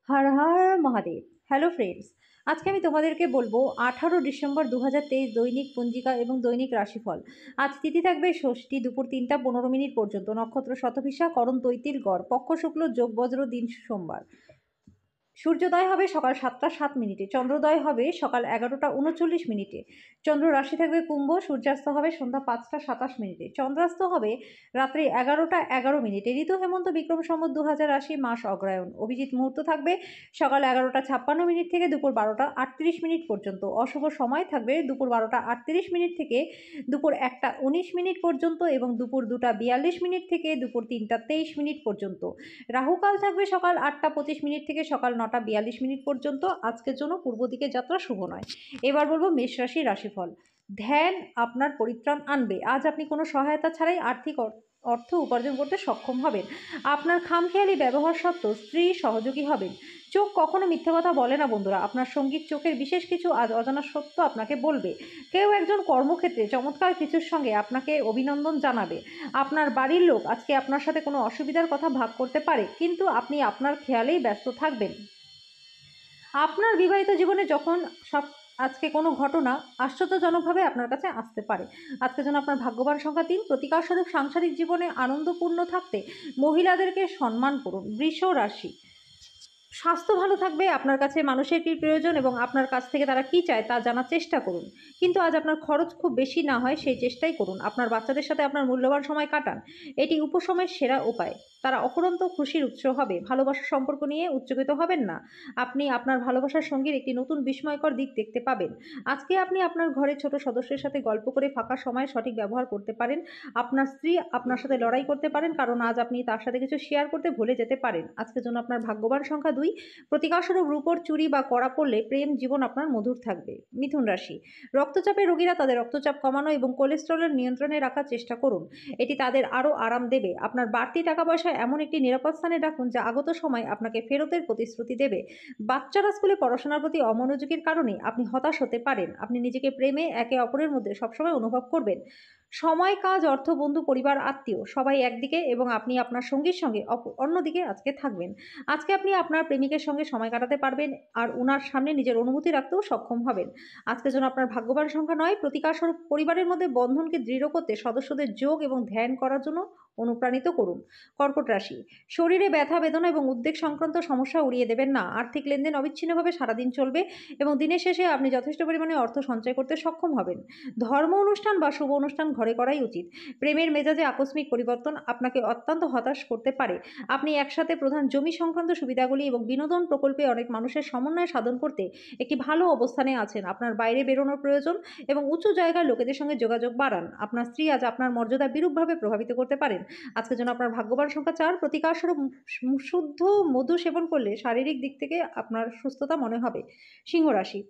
Har Har Mahadev. Hello friends, আজকে আমি তোমাদেরকে বলবো 18 ডিসেম্বর 2023 দৈনিক পঞ্জিকা এবং দৈনিক রাশিফল। আজ তিথি থাকবে ষষ্ঠী, দুপুর 3টা 15 মিনিট পর্যন্ত। নক্ষত্র শতভিসা, করণ তৈতিল, গড়, পক্ষ শুক্ল, যোগ বজ্র, দিন সোমবার। সূর্যোদয় হবে সকাল 7টা 7 মিনিটে, চন্দ্রোদয় হবে সকাল 11টা 39 মিনিটে। চন্দ্র রাশি থাকবে কুম্ভ, সূর্যাস্ত হবে সন্ধ্যা 5টা 27 মিনিটে, চন্দ্রাস্ত হবে রাত্রি 11টা 11 মিনিটে। ঋতু হেমন্ত, বিক্রম সম্বত 2080, মাস অগ্রহায়ণ। অভিজিৎ মুহূর্ত থাকবে সকাল 11টা 56 মিনিট থেকে দুপুর 12টা 38 মিনিট পর্যন্ত। অশুভ সময় থাকবে দুপুর 12টা 38 মিনিট থেকে দুপুর 1টা 19 মিনিট পর্যন্ত এবং দুপুর 2টা 42 মিনিট থেকে দুপুর 3টা 23 মিনিট পর্যন্ত। রাহুকাল থাকবে সকাল 8টা 25 মিনিট থেকে সকাল 9টা 42 মিনিট পর্যন্ত। আজকের জন্য পূর্ব দিকে যাত্রা শুভ নয়। এবার বলবো মেষ রাশির রাশিফল। ধ্যান আপনার পরিত্রাণ আনবে। আজ আপনি কোনো সহায়তা ছাড়াই আর্থিক অর্থ উপার্জন করতে সক্ষম হবেন। আপনার খামখেয়ালি ব্যবহার সত্ত্বেও স্ত্রী সহযোগী হবেন। চোখ কখনো মিথ্যে কথা বলে না বন্ধুরা। আপনার সঙ্গীত চোখের বিশেষ কিছু আজ অজানা সত্য আপনাকে বলবে। কেউ একজন কর্মক্ষেত্রে চমৎকার কিছুর সঙ্গে আপনাকে অভিনন্দন জানাবে। আপনার বাড়ির লোক আজকে আপনার সাথে কোনো অসুবিধার কথা ভাগ করতে পারে, কিন্তু আপনি আপনার খেয়ালেই ব্যস্ত থাকবেন। আপনার বিবাহিত জীবনে যখন সব আজকে কোনো ঘটনা আশ্চর্যজনকভাবে আপনার কাছে আসতে পারে। আজকে যেন আপনার ভাগ্যবান সংখ্যা 3। প্রতিকারস্বরূপ সাংসারিক জীবনে আনন্দপূর্ণ থাকতে মহিলাদেরকে সম্মান করুন। বৃষ রাশি, স্বাস্থ্য ভালো থাকবে। আপনার কাছে মানুষের কী প্রয়োজন এবং আপনার কাছ থেকে তারা কী চায় তা জানার চেষ্টা করুন। কিন্তু আজ আপনার খরচ খুব বেশি না হয় সেই চেষ্টাই করুন। আপনার বাচ্চাদের সাথে আপনার মূল্যবান সময় কাটান, এটি উপশমের সেরা উপায়। তারা অফুরন্ত খুশির উৎস হবে। ভালোবাসার সম্পর্ক নিয়ে উচ্চকিত হবেন না। আপনি আপনার ভালোবাসার সঙ্গীর একটি নতুন বিস্ময়কর দিক দেখতে পাবেন। আজকে আপনি আপনার ঘরের ছোট সদস্যের সাথে গল্প করে ফাঁকা সময় সঠিক ব্যবহার করতে পারেন। আপনার স্ত্রী আপনার সাথে লড়াই করতে পারেন, কারণ আজ আপনি তার সাথে কিছু শেয়ার করতে ভুলে যেতে পারেন। আজকের জন্য আপনার ভাগ্যবান সংখ্যা 2। প্রতিকারস্বরূপ রূপোর চুড়ি বা কড়া পড়লে প্রেম জীবন আপনার মধুর থাকবে। মিথুন রাশি, রক্তচাপের রোগীরা তাদের রক্তচাপ কমানো এবং কোলেস্টেরলের নিয়ন্ত্রণে রাখার চেষ্টা করুন। এটি তাদের আরও আরাম দেবে। আপনার বাড়তি টাকা পয়সা এমন একটি নিরাপদ স্থানে রাখুন যা আগত সময় আপনাকে ফেরতের প্রতিশ্রুতি দেবে। বাচ্চারা স্কুলে পড়াশোনার প্রতি অমনোযোগের কারণে আপনি হতাশ হতে পারেন। আপনি নিজেকে প্রেমে একে অপরের মধ্যে সবসময় অনুভব করবেন। সময়, কাজ, অর্থ, বন্ধু, পরিবার, আত্মীয় সবাই একদিকে এবং আপনি আপনার সঙ্গীর সঙ্গে অন্যদিকে আজকে থাকবেন। আজকে আপনি আপনার প্রেমিকের সঙ্গে সময় কাটাতে পারবেন আর উনার সামনে নিজের অনুভূতি রাখতেও সক্ষম হবেন। আজকের জন্য আপনার ভাগ্যবান সংখ্যা 9। প্রতিকারস্বরূপ পরিবারের মধ্যে বন্ধনকে দৃঢ় করতে সদস্যদের যোগ এবং ধ্যান করার জন্য অনুপ্রাণিত করুন। কর্কট রাশি, শরীরে ব্যথা বেদনা এবং উদ্বেগ সংক্রান্ত সমস্যা উড়িয়ে দেবেন না। আর্থিক লেনদেন অবিচ্ছিন্নভাবে সারাদিন চলবে এবং দিনের শেষে আপনি যথেষ্ট পরিমাণে অর্থ সঞ্চয় করতে সক্ষম হবেন। ধর্ম অনুষ্ঠান বা শুভ অনুষ্ঠান ঘরে করাই উচিত। প্রেমের মেজাজে আকস্মিক পরিবর্তন আপনাকে অত্যন্ত হতাশ করতে পারে। আপনি একসাথে প্রধান জমি সংক্রান্ত সুবিধাগুলি এবং বিনোদন প্রকল্পে অনেক মানুষের সমন্বয় সাধন করতে একটি ভালো অবস্থানে আছেন। আপনার বাইরে বেরোনোর প্রয়োজন এবং উঁচু জায়গার লোকেদের সঙ্গে যোগাযোগ বাড়ান। আপনার স্ত্রী আজ আপনার মর্যাদা বিরূপভাবে প্রভাবিত করতে পারেন। আজকের জন্য আপনার ভাগ্যবান সংখ্যা 4। প্রতিকারস্বরূপ শুদ্ধ মধু সেবন করলে শারীরিক দিক থেকে আপনার সুস্থতা মনে হবে। সিংহ রাশি,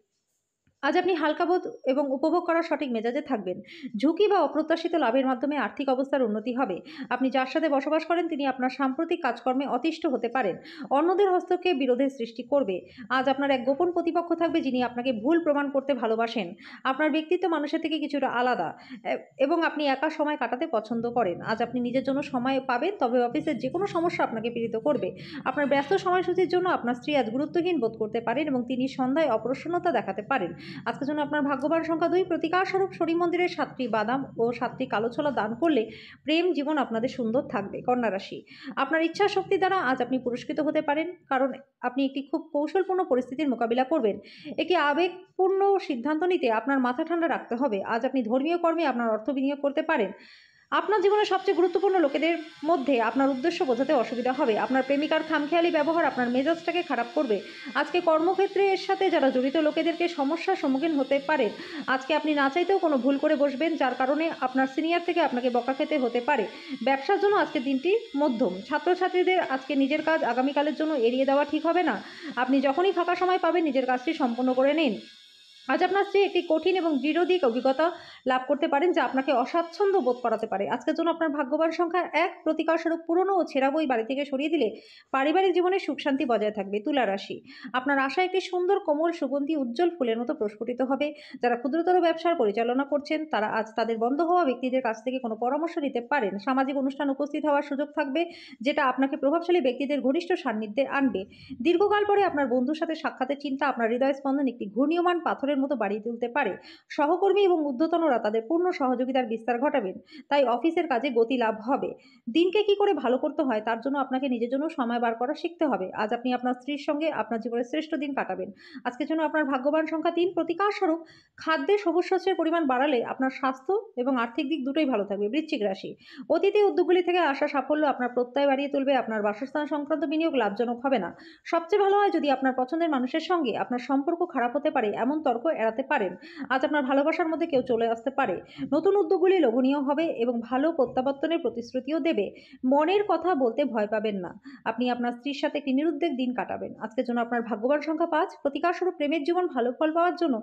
আজ আপনি হালকা বোধ এবং উপভোগ করার সঠিক মেজাজে থাকবেন। ঝুঁকি বা অপ্রত্যাশিত লাভের মাধ্যমে আর্থিক অবস্থার উন্নতি হবে। আপনি যার সাথে বসবাস করেন তিনি আপনার সাম্প্রতিক কাজকর্মে অতিষ্ঠ হতে পারেন। অন্যদের হস্তক্ষেপ বিরোধের সৃষ্টি করবে। আজ আপনার এক গোপন প্রতিপক্ষ থাকবে যিনি আপনাকে ভুল প্রমাণ করতে ভালোবাসেন। আপনার ব্যক্তিত্ব মানুষের থেকে কিছুটা আলাদা এবং আপনি একা সময় কাটাতে পছন্দ করেন। আজ আপনি নিজের জন্য সময় পাবেন, তবে অফিসের যে কোনো সমস্যা আপনাকে পীড়িত করবে। আপনার ব্যস্ত সময়সূচির জন্য আপনার স্ত্রী আজ গুরুত্বহীন বোধ করতে পারেন এবং তিনি সন্ধ্যায় অপ্রসন্নতা দেখাতে পারেন। আজকের জন্য আপনার ভাগ্যবান সংখ্যা 2। প্রতিকারস্বরূপ শনি মন্দিরে 7টি বাদাম ও 7টি কালো ছোলা দান করলে প্রেম জীবন আপনাদের সুন্দর থাকবে। কন্যা রাশি, আপনার ইচ্ছা শক্তি দ্বারা আজ আপনি পুরস্কৃত হতে পারেন, কারণ আপনি একটি খুব কৌশলপূর্ণ পরিস্থিতির মোকাবিলা করবেন। একটি আবেগপূর্ণ সিদ্ধান্ত নিতে আপনার মাথা ঠান্ডা রাখতে হবে। আজ আপনি ধর্মীয় কর্মে আপনার অর্থ বিনিয়োগ করতে পারেন। আপনার জীবনের সবচেয়ে গুরুত্বপূর্ণ লোকেদের মধ্যে আপনার উদ্দেশ্য বোঝাতে অসুবিধা হবে। আপনার প্রেমিকার খামখেয়ালি ব্যবহার আপনার মেজাজটাকে খারাপ করবে। আজকে কর্মক্ষেত্রে এর সাথে যারা জড়িত লোকেদেরকে সমস্যার সম্মুখীন হতে পারে। আজকে আপনি না চাইতেও কোনো ভুল করে বসবেন, যার কারণে আপনার সিনিয়র থেকে আপনাকে বকা খেতে হতে পারে। ব্যবসার জন্য আজকে দিনটি মধ্যম। ছাত্রছাত্রীদের আজকে নিজের কাজ আগামীকালের জন্য এড়িয়ে দেওয়া ঠিক হবে না। আপনি যখনই ফাঁকা সময় পাবেন নিজের কাজটি সম্পন্ন করে নিন। আজ আপনার স্ত্রী একটি কঠিন এবং দৃঢ় দিক অভিজ্ঞতা লাভ করতে পারেন, যা আপনাকে অস্বাচ্ছন্দ্য বোধ করাতে পারে। আজকের জন্য আপনার ভাগ্যবান সংখ্যা ১, প্রতিকার স্বরূপ পুরনো ও ছেঁড়া বই বাড়ি থেকে সরিয়ে দিলে পারিবারিক জীবনে সুখ শান্তি বজায় থাকবে। তুলা রাশি, আপনার আশা একটি সুন্দর কোমল সুগন্ধি উজ্জ্বল ফুলের মতো প্রস্ফুটিত হবে। যারা ক্ষুদ্রতর ব্যবসার পরিচালনা করছেন তারা আজ তাদের বন্ধ হওয়া ব্যক্তিদের কাছ থেকে কোনো পরামর্শ নিতে পারেন। সামাজিক অনুষ্ঠান উপস্থিত হওয়ার সুযোগ থাকবে, যেটা আপনাকে প্রভাবশালী ব্যক্তিদের ঘনিষ্ঠ সান্নিধ্যে আনবে। দীর্ঘকাল পরে আপনার বন্ধুর সাথে সাক্ষাতের চিন্তা আপনার হৃদয় স্পন্দন একটি ঘূর্ণীয়মান পাথরের মতো বাড়িয়ে তুলতে পারে। সহকর্মী এবং ঊর্ধ্বতনরা তাদের পূর্ণ সহযোগিতার বিস্তার ঘটাবেন, তাই অফিসের কাজে গতি লাভ হবে। দিনকে কি করে ভালো করতে হয় তার জন্য আপনাকে নিজের জন্য সময় বার করা শিখতে হবে। আজ আপনি আপনার স্ত্রীর সঙ্গে আপনার জীবনের শ্রেষ্ঠ দিন কাটাবেন। আজকের জন্য আপনার ভাগ্যবান সংখ্যা ৩, প্রতিকার স্বরূপ খাদ্যে সবুজ শস্যের পরিমাণ বাড়ালে আপনার স্বাস্থ্য এবং আর্থিক দিক দুটোই ভালো থাকবে। বৃশ্চিক রাশি, অতীতে উদ্যোগগুলি থেকে আসা সাফল্য আপনার প্রত্যয় বাড়িয়ে তুলবে। আপনার বাসস্থান সংক্রান্ত বিনিয়োগ লাভজনক হবে না। সবচেয়ে ভালো হয় যদি আপনার পছন্দের মানুষের সঙ্গে আপনার সম্পর্ক খারাপ হতে পারে এমন তর্ক এড়াতে পারেন। আজ আপনার ভালোবাসার মধ্যে কেউ চলে আসতে পারে। নতুন উদ্যোগগুলি লোভনীয় হবে এবং ভালো প্রত্যাবর্তনের প্রতিশ্রুতিও দেবে। মনের কথা বলতে ভয় পাবেন না। আপনি আপনার স্ত্রীর সাথে একটি নিরুদ্বেগ দিন কাটাবেন। আজকের জন্য আপনার ভাগ্যবান সংখ্যা ৫, প্রতিকার স্বরূপ প্রেমের জীবন ভালো ফল পাওয়ার জন্য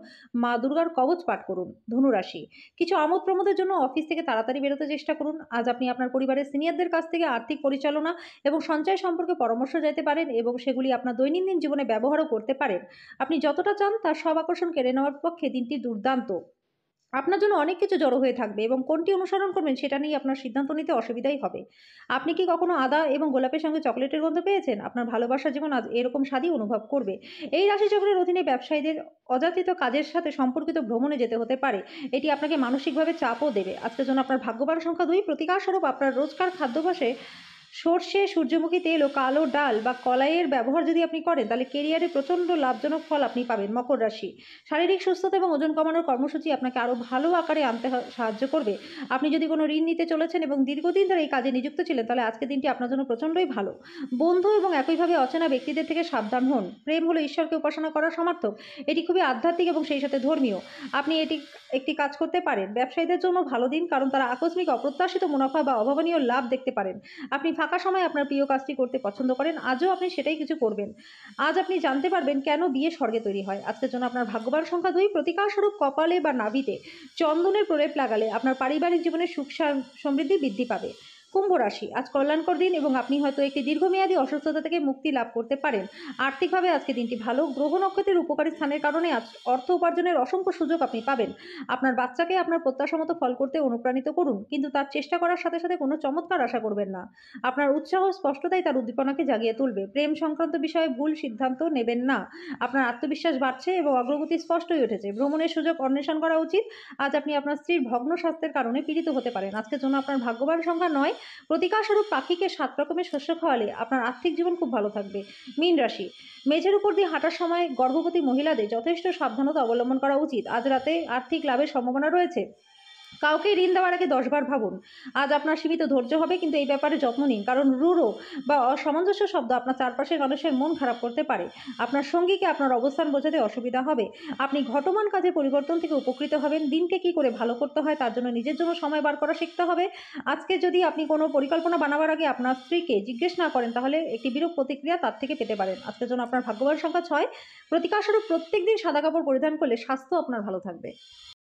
মা দুর্গার কবচ পাঠ করুন। ধনুরাশি, কিছু আমোদ প্রমোদের জন্য অফিস থেকে তাড়াতাড়ি বেরোতে চেষ্টা করুন। আজ আপনি আপনার পরিবারের সিনিয়রদের কাছ থেকে আর্থিক পরিচালনা এবং সঞ্চয় সম্পর্কে পরামর্শ চাইতে পারেন এবং সেগুলি আপনার দৈনন্দিন জীবনে ব্যবহারও করতে পারেন। আপনি যতটা চান তার সব আকর্ষণ কেড়ে নেওয়ার পক্ষে দিনটি দুর্দান্ত। আপনার জন্য অনেক কিছু জড়ো হয়ে থাকবে এবং কোনটি অনুসরণ করবেন সেটা নিয়ে আপনার সিদ্ধান্ত নিতে অসুবিধাই হবে। আপনি কি কখনো আদা এবং গোলাপের সঙ্গে চকোলেটের গন্ধ পেয়েছেন? আপনার ভালোবাসার জীবন আজ এরকম স্বাদই অনুভব করবে। এই রাশিচক্রের অধীনে ব্যবসায়ীদের অযাচিত কাজের সাথে সম্পর্কিত ভ্রমণে যেতে হতে পারে। এটি আপনাকে মানসিকভাবে চাপও দেবে। আজকের জন্য আপনার ভাগ্যবান সংখ্যা ২, প্রতিকার স্বরূপ আপনার রোজকার খাদ্যাভ্যাসে সর্ষে, সূর্যমুখী তেল ও কালো ডাল বা কলাইয়ের ব্যবহার যদি আপনি করেন তাহলে কেরিয়ারে প্রচণ্ড লাভজনক ফল আপনি পাবেন। মকর রাশি, শারীরিক সুস্থতা এবং ওজন কমানোর কর্মসূচি আপনাকে আরও ভালো আকারে আনতে সাহায্য করবে। আপনি যদি কোনো ঋণ নিতে চলেছেন এবং দীর্ঘদিন ধরে এই কাজে নিযুক্ত ছিলেন তাহলে আজকের দিনটি আপনার জন্য প্রচণ্ডই ভালো। বন্ধু এবং একইভাবে অচেনা ব্যক্তিদের থেকে সাবধান হন। প্রেম হলো ঈশ্বরকে উপাসনা করার সমার্থক। এটি খুবই আধ্যাত্মিক এবং সেই সাথে ধর্মীয়। আপনি একটি কাজ করতে পারেন। ব্যবসায়ীদের জন্য ভালো দিন, কারণ তারা আকস্মিক অপ্রত্যাশিত মুনাফা বা অভাবনীয় লাভ দেখতে পারেন। আপনি ফাঁকা সময়ে আপনার প্রিয় কাজটি করতে পছন্দ করেন। আজও আপনি সেটাই কিছু করবেন। আজ আপনি জানতে পারবেন কেন বিয়ে স্বর্গে তৈরি হয়। আজকের জন্য আপনার ভাগ্যবান সংখ্যা ২, প্রতিকার স্বরূপ কপালে বা নাভিতে চন্দনের প্রলেপ লাগালে আপনার পারিবারিক জীবনে সুখ সমৃদ্ধি বৃদ্ধি পাবে। কুম্ভ রাশি, আজ কল্যাণকর দিন এবং আপনি হয়তো একটি দীর্ঘমেয়াদী অসুস্থতা থেকে মুক্তি লাভ করতে পারেন। আর্থিকভাবে আজকে দিনটি ভালো। গ্রহ নক্ষত্রের উপকারী স্থানের কারণে আজ অর্থ উপার্জনের অসংখ্য সুযোগ আপনি পাবেন। আপনার বাচ্চাকে আপনার প্রত্যাশা মতো ফল করতে অনুপ্রাণিত করুন, কিন্তু তার চেষ্টা করার সাথে সাথে কোনো চমৎকার আশা করবেন না। আপনার উৎসাহ স্পষ্টতাই তার উদ্দীপনাকে জাগিয়ে তুলবে। প্রেম সংক্রান্ত বিষয়ে ভুল সিদ্ধান্ত নেবেন না। আপনার আত্মবিশ্বাস বাড়ছে এবং অগ্রগতি স্পষ্টই উঠেছে। ভ্রমণের সুযোগ অন্বেষণ করা উচিত। আজ আপনি আপনার স্ত্রীর ভগ্ন স্বাস্থ্যের কারণে পীড়িত হতে পারেন। আজকের জন্য আপনার ভাগ্যবান সংখ্যা ৯, প্রতিকার স্বরূপ পাখিকে ৭ রকমের শস্য খাওয়ালে আপনার আর্থিক জীবন খুব ভালো থাকবে। মীন রাশি, মেঝের উপর দিয়ে হাঁটার সময় গর্ভবতী মহিলাদের যথেষ্ট সাবধানতা অবলম্বন করা উচিত। আজ রাতে আর্থিক লাভের সম্ভাবনা রয়েছে। কাউকে ঋণ দেওয়ার আগে ১০ বার ভাবুন। আজ আপনার সীমিত ধৈর্য হবে, কিন্তু এই ব্যাপারে যত্ন নিন, কারণ রূঢ় বা অসামঞ্জস্য শব্দ আপনার চারপাশের মানুষের মন খারাপ করতে পারে। আপনার সঙ্গীকে আপনার অবস্থান বোঝাতে অসুবিধা হবে। আপনি ঘটমান কাজে পরিবর্তন থেকে উপকৃত হবেন। দিনকে কি করে ভালো করতে হয় তার জন্য নিজের জন্য সময় বার করা শিখতে হবে। আজকে যদি আপনি কোনো পরিকল্পনা বানাবার আগে আপনার স্ত্রীকে জিজ্ঞেস না করেন তাহলে একটি বিরূপ প্রতিক্রিয়া তার থেকে পেতে পারেন। আজকের জন্য আপনার ভাগ্যবান সংখ্যা ৬, প্রতিকার স্বরূপ প্রত্যেকদিন সাদা কাপড় পরিধান করলে স্বাস্থ্য আপনার ভালো থাকবে।